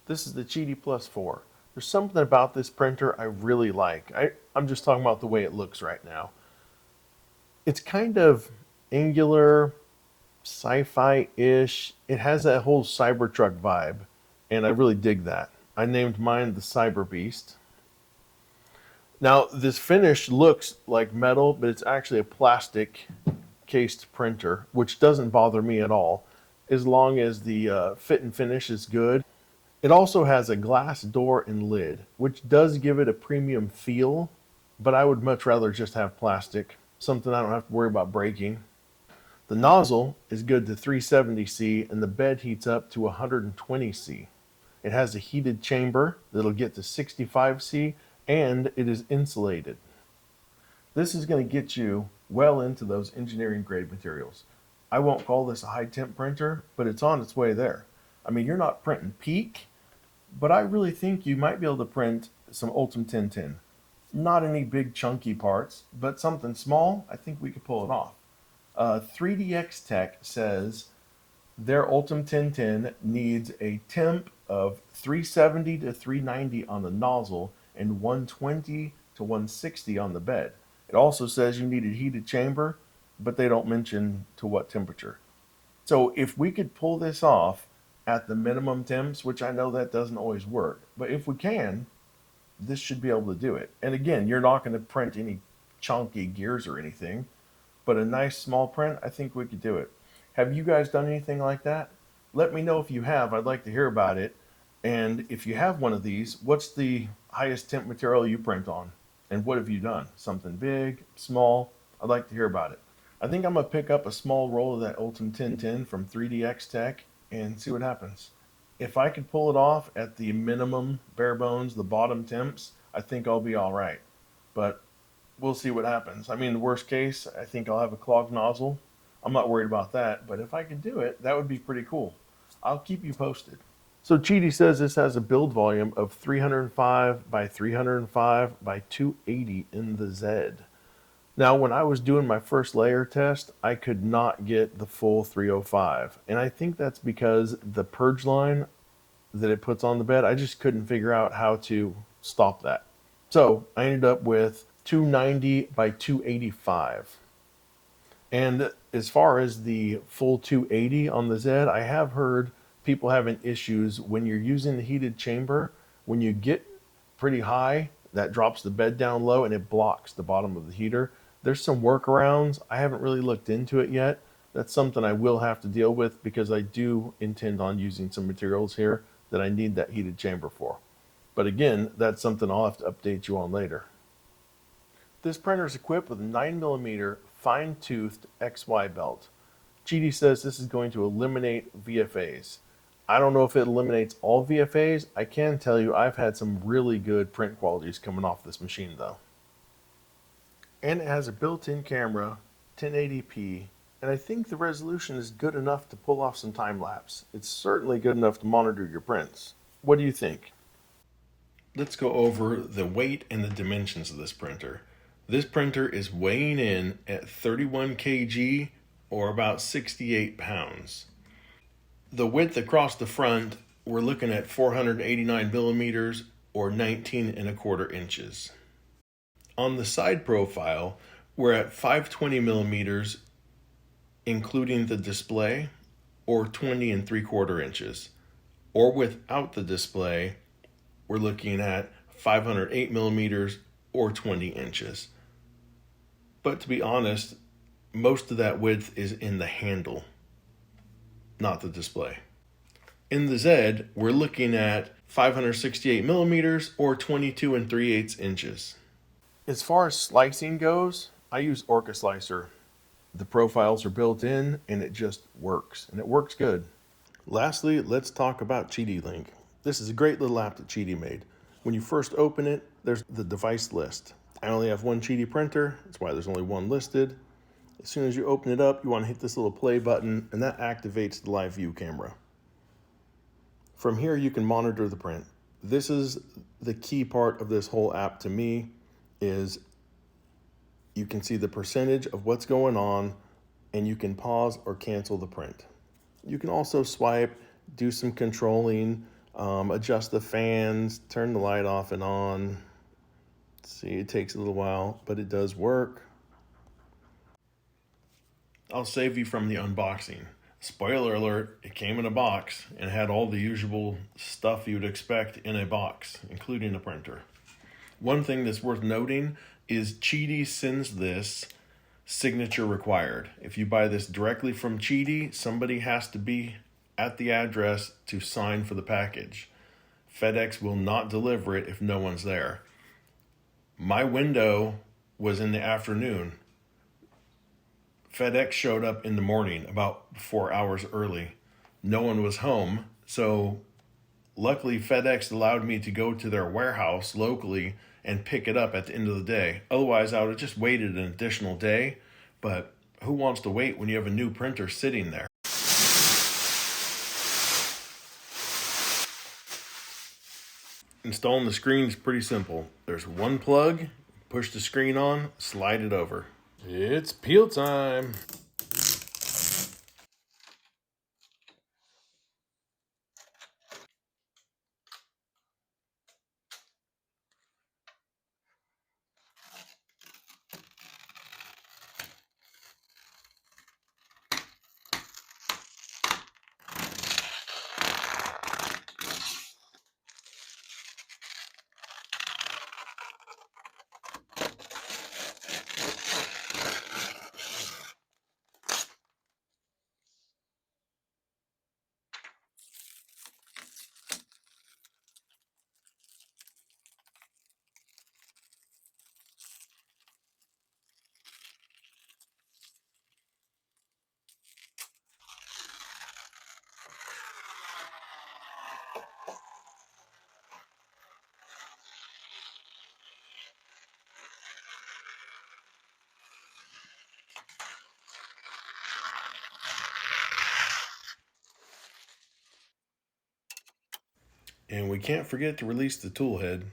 This is the QIDI Plus 4. There's something about this printer I really like. I'm just talking about the way it looks right now. It's kind of angular, sci-fi-ish. It has that whole Cybertruck vibe, and I really dig that. I named mine the Cyber Beast. Now, this finish looks like metal, but it's actually a plastic cased printer, which doesn't bother me at all, as long as the fit and finish is good. It also has a glass door and lid, which does give it a premium feel, but I would much rather just have plastic, something I don't have to worry about breaking. The nozzle is good to 370C and the bed heats up to 120C. It has a heated chamber that'll get to 65C and it is insulated. This is going to get you well into those engineering grade materials. I won't call this a high temp printer, but it's on its way there. I mean, you're not printing peak, but I really think you might be able to print some Ultim 1010. Not any big chunky parts, but something small, I think we could pull it off. 3DX Tech says their Ultim 1010 needs a temp of 370 to 390 on the nozzle and 120 to 160 on the bed. It also says you need a heated chamber, but they don't mention to what temperature. So if we could pull this off at the minimum temps, which I know that doesn't always work, but if we can, this should be able to do it. And again, you're not going to print any chunky gears or anything, but a nice small print, I think we could do it. Have you guys done anything like that? Let me know if you have. I'd like to hear about it. And if you have one of these, what's the highest temp material you print on? And what have you done? Something big, small? I'd like to hear about it. I think I'm going to pick up a small roll of that Ultim 1010 from 3DX Tech and see what happens. If I could pull it off at the minimum bare bones, the bottom temps, I think I'll be all right. But we'll see what happens. I mean, the worst case, I think I'll have a clogged nozzle. I'm not worried about that, but if I could do it, that would be pretty cool. I'll keep you posted. So QIDI says this has a build volume of 305 by 305 by 280 in the Z. Now, when I was doing my first layer test, I could not get the full 305. And I think that's because the purge line that it puts on the bed, I just couldn't figure out how to stop that. So I ended up with 290 by 285. And as far as the full 280 on the Z, I have heard people having issues when you're using the heated chamber. When you get pretty high, that drops the bed down low and it blocks the bottom of the heater. There's some workarounds. I haven't really looked into it yet. That's something I will have to deal with because I do intend on using some materials here that I need that heated chamber for. But again, that's something I'll have to update you on later. This printer is equipped with a 9mm fine-toothed XY belt. QIDI says this is going to eliminate VFAs. I don't know if it eliminates all VFAs. I can tell you I've had some really good print qualities coming off this machine though. And it has a built-in camera, 1080p, and I think the resolution is good enough to pull off some time lapse. It's certainly good enough to monitor your prints. What do you think? Let's go over the weight and the dimensions of this printer. This printer is weighing in at 31 kg or about 68 pounds. The width across the front, we're looking at 489 millimeters or 19 1/4 inches. On the side profile, we're at 520 millimeters, including the display, or 20 3/4 inches. Or without the display, we're looking at 508 millimeters or 20 inches. But to be honest, most of that width is in the handle, not the display. In the Z, we're looking at 568 millimeters or 22 3/8 inches. As far as slicing goes, I use Orca Slicer. The profiles are built in and it just works, and it works good. Lastly, let's talk about QIDI Link. This is a great little app that QIDI made. When you first open it, there's the device list. I only have one QIDI printer, that's why there's only one listed. As soon as you open it up, you want to hit this little play button, and that activates the live view camera. From here, you can monitor the print. This is the key part of this whole app to me, is you can see the percentage of what's going on, and you can pause or cancel the print. You can also swipe, do some controlling, Adjust the fans, turn the light off and on. See, it takes a little while, but it does work. I'll save you from the unboxing. Spoiler alert, it came in a box and had all the usual stuff you'd expect in a box, including a printer. One thing that's worth noting is QIDI sends this signature required. If you buy this directly from QIDI, somebody has to be at the address to sign for the package. FedEx will not deliver it if no one's there. My window was in the afternoon. FedEx showed up in the morning, about 4 hours early. No one was home, so luckily FedEx allowed me to go to their warehouse locally and pick it up at the end of the day. Otherwise, I would have just waited an additional day, but who wants to wait when you have a new printer sitting there? Installing the screen is pretty simple. There's one plug, push the screen on, slide it over. It's peel time. And we can't forget to release the tool head.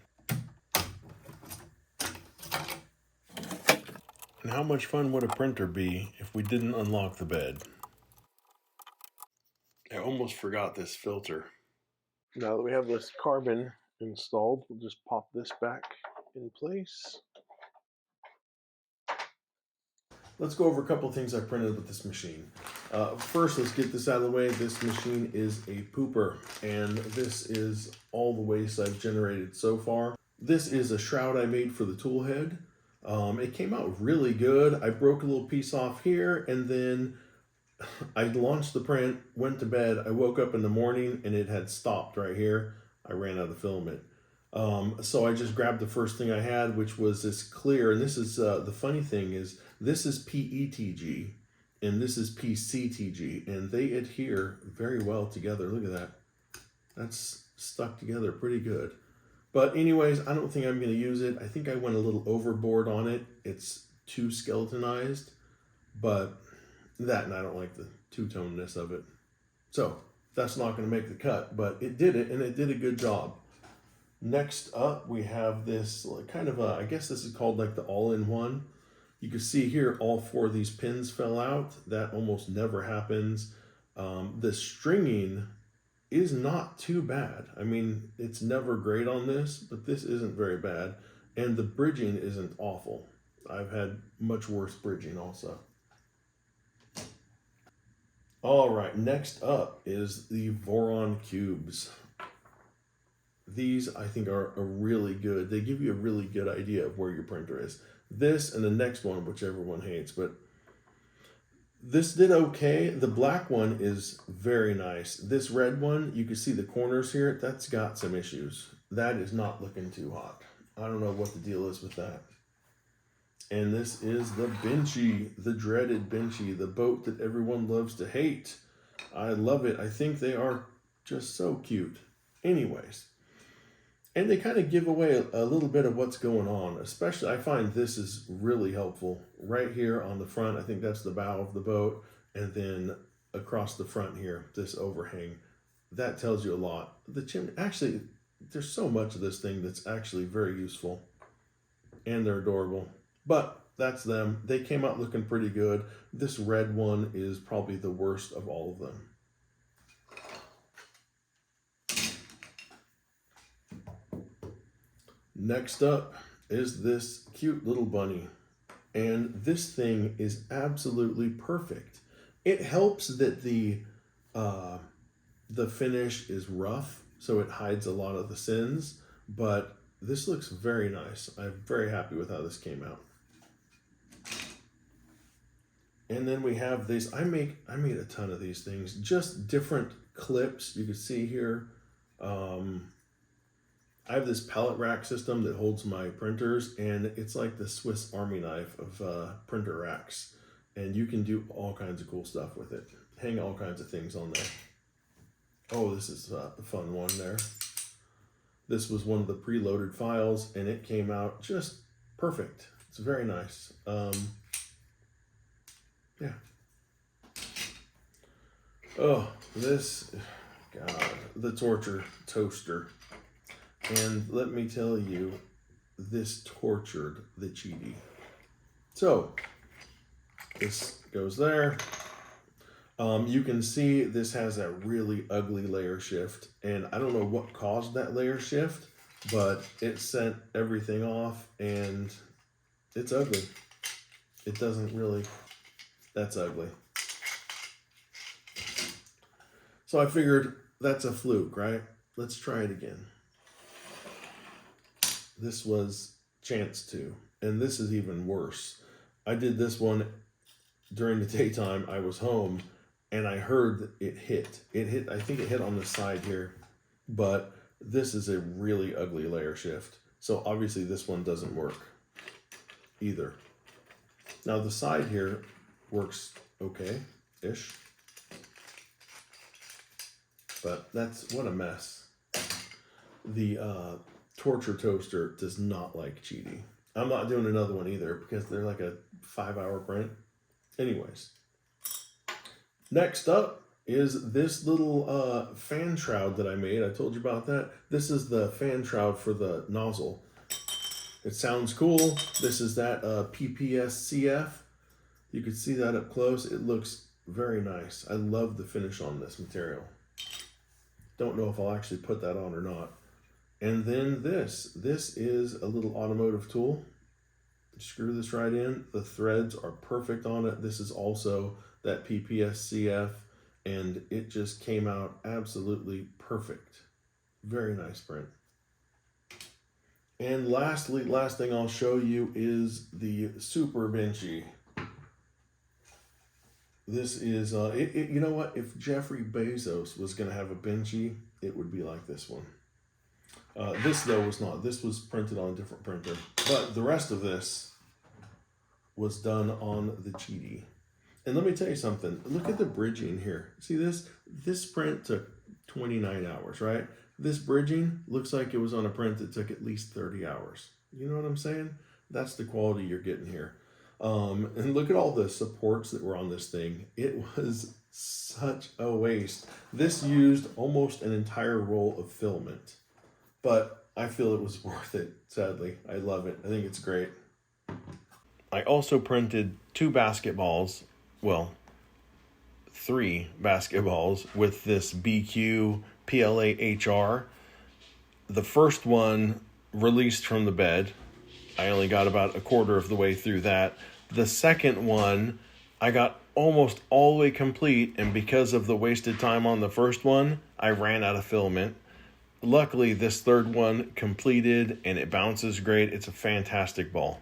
And how much fun would a printer be if we didn't unlock the bed? I almost forgot this filter. Now that we have this carbon installed, we'll just pop this back in place. Let's go over a couple of things I printed with this machine. First, let's get this out of the way. This machine is a pooper, and this is all the waste I've generated so far. This is a shroud I made for the tool head. It came out really good. I broke a little piece off here, and then I launched the print, went to bed. I woke up in the morning, and it had stopped right here. I ran out of filament. So I just grabbed the first thing I had, which was this clear. And this is the funny thing is this is PETG and this is PCTG, and they adhere very well together. Look at that. That's stuck together pretty good. But anyways, I don't think I'm going to use it. I think I went a little overboard on it. It's too skeletonized, but that, and I don't like the two-tonedness of it. So that's not going to make the cut, but it did it, and it did a good job. Next up, we have this kind of I guess this is called like the all-in-one. You can see here all four of these pins fell out. That almost never happens. The stringing is not too bad. I mean, it's never great on this, but this isn't very bad. And the bridging isn't awful. I've had much worse bridging also. All right, next up is the Voron cubes. These, I think, are really good. They give you a really good idea of where your printer is. This and the next one, which everyone hates, but this did okay. The black one is very nice. This red one, you can see the corners here. That's got some issues. That is not looking too hot. I don't know what the deal is with that. And this is the Benchy, the dreaded Benchy, the boat that everyone loves to hate. I love it. I think they are just so cute. Anyways. And they kind of give away a little bit of what's going on. Especially, I find this is really helpful. Right here on the front, I think that's the bow of the boat. And then across the front here, this overhang. That tells you a lot. The chimney, actually, there's so much of this thing that's actually very useful. And they're adorable. But that's them. They came out looking pretty good. This red one is probably the worst of all of them. Next up is this cute little bunny. And this thing is absolutely perfect. It helps that the finish is rough, so it hides a lot of the sins, but this looks very nice. I'm very happy with how this came out. And then we have this. I made a ton of these things, just different clips. You can see here. I have this pallet rack system that holds my printers, and it's like the Swiss Army knife of printer racks. And you can do all kinds of cool stuff with it. Hang all kinds of things on there. Oh, this is a fun one there. This was one of the preloaded files, and it came out just perfect. It's very nice. Yeah. Oh, this, God, the torture toaster. And let me tell you, this tortured the QIDI. So, this goes there. You can see this has a really ugly layer shift, and I don't know what caused that layer shift, but it sent everything off, and it's ugly. It doesn't really, that's ugly. So I figured that's a fluke, right? Let's try it again. This was chance 2, and this is even worse. I did this one during the daytime. I was home, and I heard it hit. It hit, I think it hit on the side here, but this is a really ugly layer shift. So obviously this one doesn't work either. Now the side here works okay-ish, but that's, what a mess. The torture toaster does not like QIDI. I'm not doing another one either because they're like a 5-hour print. Anyways, next up is this little fan shroud that I made. I told you about that. This is the fan shroud for the nozzle. It sounds cool. This is that PPSCF. You can see that up close. It looks very nice. I love the finish on this material. Don't know if I'll actually put that on or not. And then this is a little automotive tool. Screw this right in. The threads are perfect on it. This is also that PPSCF, and it just came out absolutely perfect. Very nice print. And lastly, last thing I'll show you is the Super Benchy. This is, you know what? If Jeffrey Bezos was going to have a Benchy, it would be like this one. This, though, was not. This was printed on a different printer. But the rest of this was done on the QIDI. And let me tell you something. Look at the bridging here. See this? This print took 29 hours, right? This bridging looks like it was on a print that took at least 30 hours. You know what I'm saying? That's the quality you're getting here. And look at all the supports that were on this thing. It was such a waste. This used almost an entire roll of filament. But I feel it was worth it, sadly. I love it. I think it's great. I also printed 2 basketballs, well, 3 basketballs with this BQ PLA HR. The first one released from the bed. I only got about a quarter of the way through that. The second one, I got almost all the way complete, and because of the wasted time on the first one, I ran out of filament. Luckily, this third one completed, and it bounces great. It's a fantastic ball.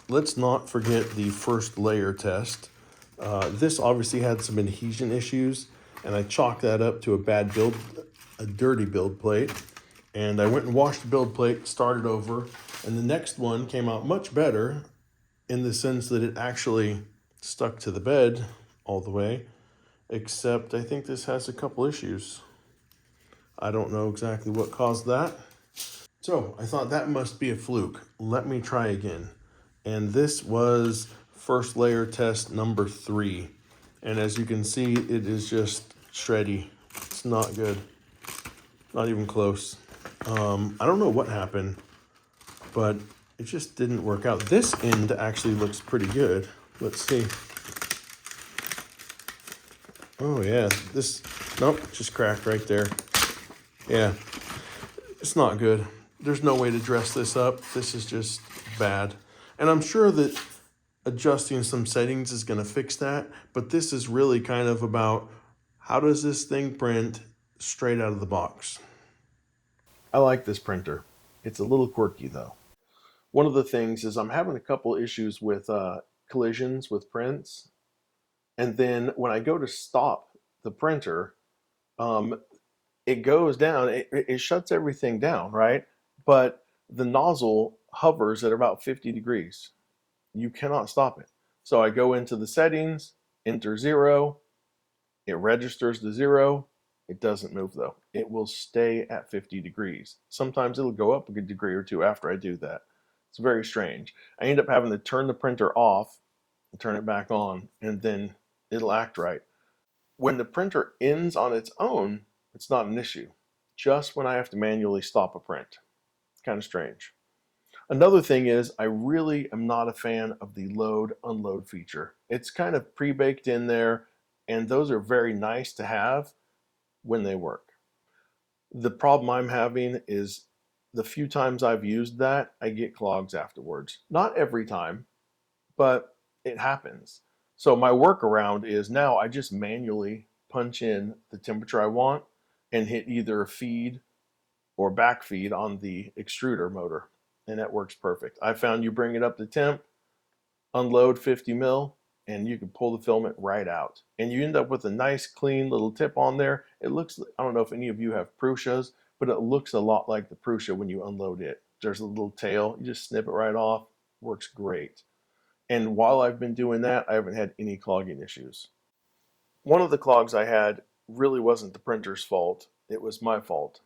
Let's not forget the first layer test. This obviously had some adhesion issues, and I chalked that up to a dirty build plate. And I went and washed the build plate, started over, and the next one came out much better in the sense that it actually stuck to the bed all the way, except I think this has a couple issues. I don't know exactly what caused that. So I thought that must be a fluke. Let me try again. And this was first layer test number 3. And as you can see, it is just shreddy. It's not good. Not even close. I don't know what happened, but it just didn't work out. This end actually looks pretty good. Let's see. Oh yeah, this, nope, just cracked right there. Yeah, it's not good. There's no way to dress this up. This is just bad. And I'm sure that adjusting some settings is going to fix that, but this is really kind of about how does this thing print straight out of the box. I like this printer. It's a little quirky though. One of the things is I'm having a couple issues with collisions with prints, and then when I go to stop the printer, um, it goes down, it shuts everything down, right? But the nozzle hovers at about 50 degrees. You cannot stop it. So I go into the settings, enter 0, it registers the 0. It doesn't move though. It will stay at 50 degrees. Sometimes it'll go up a good degree or two after I do that. It's very strange. I end up having to turn the printer off and turn it back on, and then it'll act right. When the printer ends on its own, it's not an issue. Just when I have to manually stop a print. It's kind of strange. Another thing is I really am not a fan of the load unload feature. It's kind of pre-baked in there, and those are very nice to have when they work. The problem I'm having is the few times I've used that, I get clogs afterwards. Not every time, but it happens. So my workaround is now I just manually punch in the temperature I want and hit either feed or back feed on the extruder motor, and that works perfect. I found you bring it up to temp, unload 50 mil, and you can pull the filament right out. And you end up with a nice clean little tip on there. It looks, I don't know if any of you have Prussias, but it looks a lot like the Prusia when you unload it. There's a little tail, you just snip it right off, works great. And while I've been doing that, I haven't had any clogging issues. One of the clogs I had really wasn't the printer's fault, it was my fault.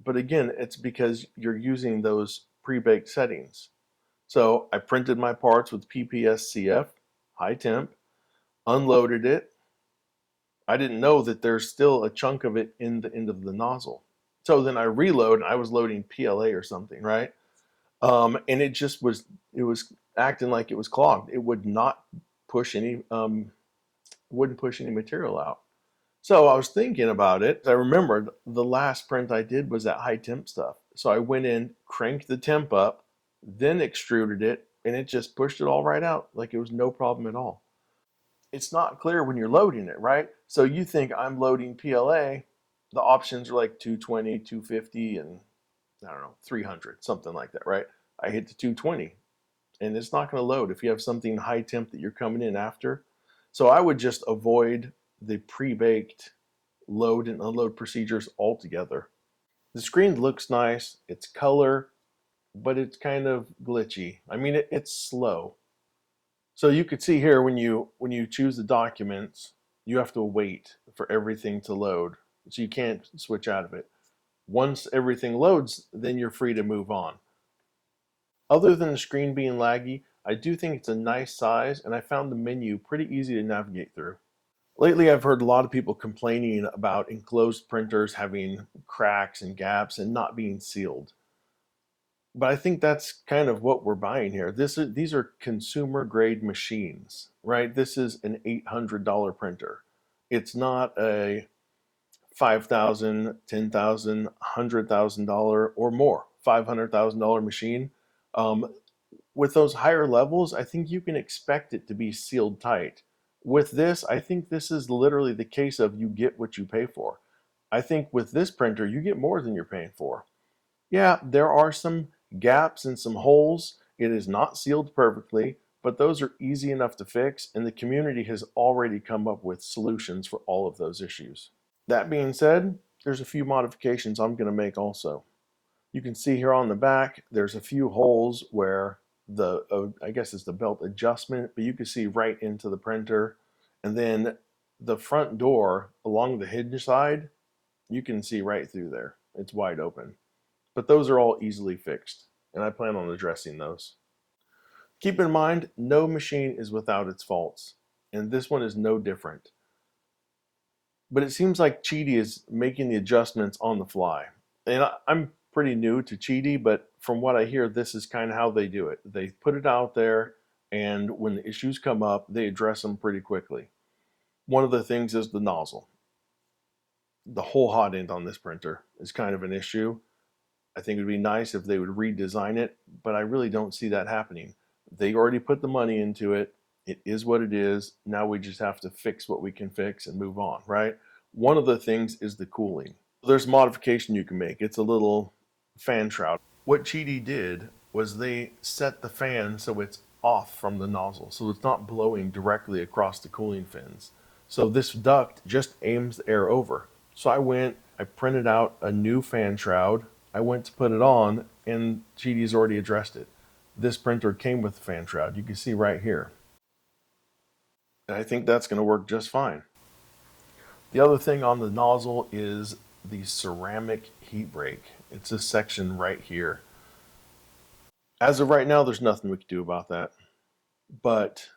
But again, it's because you're using those pre-baked settings. So I printed my parts with PPS-CF, high temp, unloaded it. I didn't know that there's still a chunk of it in the end of the nozzle. So then I reload, and I was loading PLA or something, right? And it was acting like it was clogged. It would not push any, wouldn't push any material out. So I was thinking about it. I remembered the last print I did was that high temp stuff. So I went in, cranked the temp up, then extruded it, and it just pushed it all right out like it was no problem at all. It's not clear when you're loading it, right? So you think I'm loading PLA, the options are like 220, 250, and I don't know, 300, something like that, right? I hit the 220, and it's not going to load if you have something high temp that you're coming in after. So I would just avoid the pre-baked load and unload procedures altogether. The screen looks nice, it's color, but it's kind of glitchy. I mean, it's slow. So you could see here when you choose the documents, you have to wait for everything to load. So you can't switch out of it. Once everything loads, then you're free to move on. Other than the screen being laggy, I do think it's a nice size, and I found the menu pretty easy to navigate through. Lately, I've heard a lot of people complaining about enclosed printers having cracks and gaps and not being sealed. But I think that's kind of what we're buying here. These are consumer grade machines, right? This is an $800 printer. It's not a $5,000, $10,000, $100,000 or more, $500,000 machine. Um, with those higher levels, I think you can expect it to be sealed tight. With this, I think this is literally the case of you get what you pay for. I think with this printer, you get more than you're paying for. Yeah, there are some gaps and some holes. It is not sealed perfectly, but those are easy enough to fix, and the community has already come up with solutions for all of those issues. That being said, there's a few modifications I'm going to make also. You can see here on the back, there's a few holes where I guess it's the belt adjustment, but you can see right into the printer. And then the front door along the hinge side, you can see right through there. It's wide open. But those are all easily fixed, and I plan on addressing those. Keep in mind, no machine is without its faults, and this one is no different. But it seems like QIDI is making the adjustments on the fly. And I'm pretty new to QIDI, but from what I hear, this is kind of how they do it. They put it out there, and when the issues come up, they address them pretty quickly. One of the things is the nozzle. The whole hot end on this printer is kind of an issue. I think it would be nice if they would redesign it, but I really don't see that happening. They already put the money into it. It is what it is. Now we just have to fix what we can fix and move on, right? One of the things is the cooling. There's a modification you can make. It's a little fan shroud. What QIDI did was they set the fan so it's off from the nozzle, so it's not blowing directly across the cooling fins. So this duct just aims the air over. So I printed out a new fan shroud. I went to put it on, and QIDI's already addressed it. This printer came with the fan shroud. You can see right here. And I think that's going to work just fine. The other thing on the nozzle is the ceramic heat break. It's this section right here. As of right now, there's nothing we can do about that. But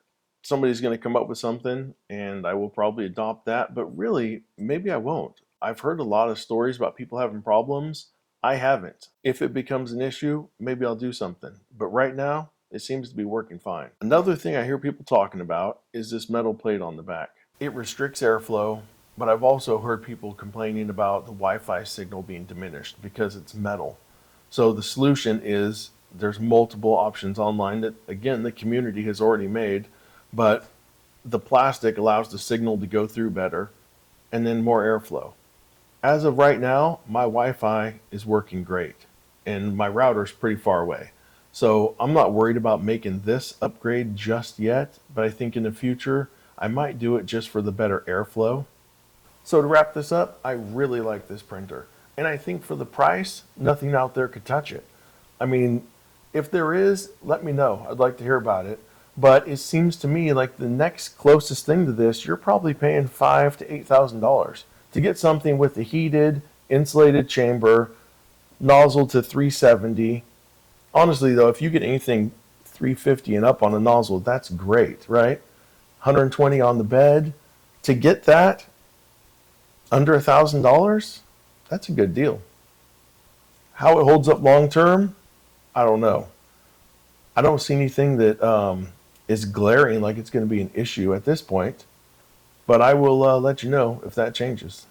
somebody's going to come up with something, and I will probably adopt that. But really, maybe I won't. I've heard a lot of stories about people having problems. I haven't. If it becomes an issue, maybe I'll do something. But right now, it seems to be working fine. Another thing I hear people talking about is this metal plate on the back. It restricts airflow, but I've also heard people complaining about the Wi-Fi signal being diminished because it's metal. So the solution is there's multiple options online that, again, the community has already made, but the plastic allows the signal to go through better and then more airflow. As of right now, my Wi-Fi is working great and my router is pretty far away. So I'm not worried about making this upgrade just yet, but I think in the future, I might do it just for the better airflow. So to wrap this up, I really like this printer. And I think for the price, nothing out there could touch it. I mean, if there is, let me know. I'd like to hear about it. But it seems to me like the next closest thing to this, you're probably paying $5,000 to $8,000 to get something with a heated, insulated chamber, nozzle to 370. Honestly, though, if you get anything 350 and up on a nozzle, that's great, right? 120 on the bed. To get that under $1,000, that's a good deal. How it holds up long term, I don't know. I don't see anything that is glaring like it's going to be an issue at this point, but I will let you know if that changes.